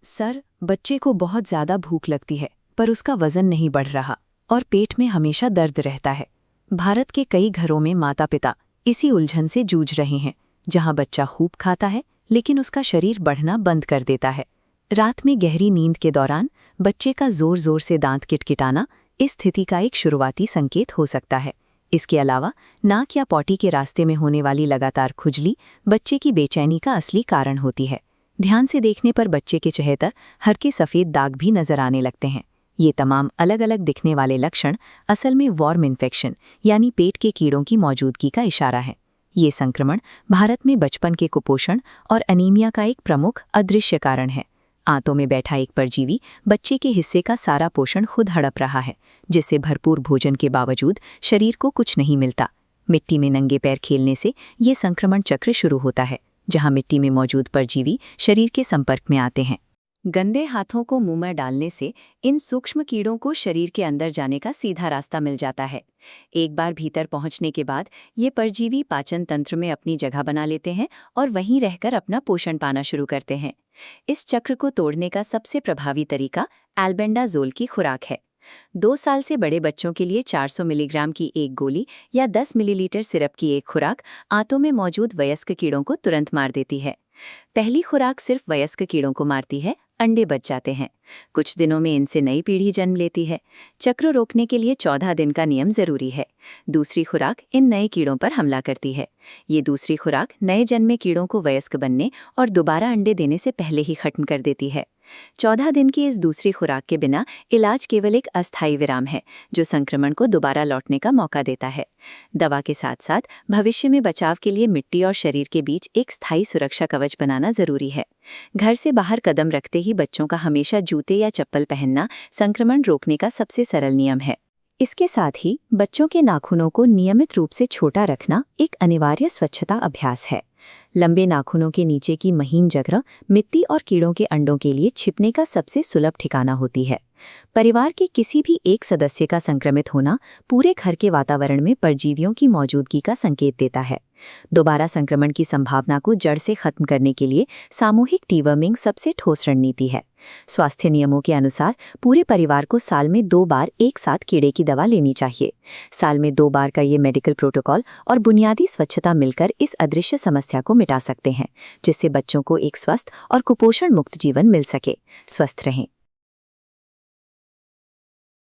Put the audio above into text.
Sir, बच्चे को बहुत ज्यादा भूख लगती है पर उसका वजन नहीं बढ़ रहा और पेट में हमेशा दर्द रहता है। भारत के कई घरों में माता पिता इसी उलझन से जूझ रहे हैं, जहां बच्चा खूब खाता है लेकिन उसका शरीर बढ़ना बंद कर देता है। रात में गहरी नींद के दौरान बच्चे का जोर जोर से दांत किटकिटाना इस स्थिति का एक शुरुआती संकेत हो सकता है। इसके अलावा नाक या पॉटी के रास्ते में होने वाली लगातार खुजली बच्चे की बेचैनी का असली कारण होती है। ध्यान से देखने पर बच्चे के चेहरे पर हल्के सफ़ेद दाग भी नजर आने लगते हैं। ये तमाम अलग अलग दिखने वाले लक्षण असल में वॉर्म इन्फेक्शन यानी पेट के कीड़ों की मौजूदगी का इशारा है। ये संक्रमण भारत में बचपन के कुपोषण और अनीमिया का एक प्रमुख अदृश्य कारण है। आंतों में बैठा एक परजीवी बच्चे के हिस्से का सारा पोषण खुद हड़प रहा है, जिससे भरपूर भोजन के बावजूद शरीर को कुछ नहीं मिलता। मिट्टी में नंगे पैर खेलने से ये संक्रमण चक्र शुरू होता है, जहां मिट्टी में मौजूद परजीवी शरीर के संपर्क में आते हैं। गंदे हाथों को मुंह में डालने से इन सूक्ष्म कीड़ों को शरीर के अंदर जाने का सीधा रास्ता मिल जाता है। एक बार भीतर पहुंचने के बाद ये परजीवी पाचन तंत्र में अपनी जगह बना लेते हैं और वहीं रहकर अपना पोषण पाना शुरू करते हैं। इस चक्र को तोड़ने का सबसे प्रभावी तरीका एल्बेंडाजोल की खुराक है। 2 साल से बड़े बच्चों के लिए 400 मिलीग्राम की एक गोली या 10 मिलीलीटर सिरप की एक खुराक आंतों में मौजूद वयस्क कीड़ों को तुरंत मार देती है। पहली खुराक सिर्फ वयस्क कीड़ों को मारती है, अंडे बच जाते हैं। कुछ दिनों में इनसे नई पीढ़ी जन्म लेती है। चक्र रोकने के लिए 14 दिन का नियम जरूरी है। दूसरी खुराक इन नए कीड़ों पर हमला करती है। ये दूसरी खुराक नए जन्मे कीड़ों को वयस्क बनने और दोबारा अंडे देने से पहले ही खत्म कर देती है। 14 दिन की इस दूसरी खुराक के बिना इलाज केवल एक अस्थायी विराम है, जो संक्रमण को दोबारा लौटने का मौका देता है। दवा के साथ साथ भविष्य में बचाव के लिए मिट्टी और शरीर के बीच एक स्थायी सुरक्षा कवच बनाना जरूरी है। घर से बाहर कदम रखते ही बच्चों का हमेशा जूते या चप्पल पहनना संक्रमण रोकने का सबसे सरल नियम है। इसके साथ ही बच्चों के नाखूनों को नियमित रूप से छोटा रखना एक अनिवार्य स्वच्छता अभ्यास है। लंबे नाखूनों के नीचे की महीन जगह मिट्टी और कीड़ों के अंडों के लिए छिपने का सबसे सुलभ ठिकाना होती है। परिवार के किसी भी एक सदस्य का संक्रमित होना पूरे घर के वातावरण में परजीवियों की मौजूदगी का संकेत देता है। दोबारा संक्रमण की संभावना को जड़ से खत्म करने के लिए सामूहिक डीवर्मिंग सबसे ठोस रणनीति है। स्वास्थ्य नियमों के अनुसार पूरे परिवार को साल में 2 बार एक साथ कीड़े की दवा लेनी चाहिए। साल में 2 बार का ये मेडिकल प्रोटोकॉल और बुनियादी स्वच्छता मिलकर इस अदृश्य समस्या को मिटा सकते हैं, जिससे बच्चों को एक स्वस्थ और कुपोषण मुक्त जीवन मिल सके। स्वस्थ रहें।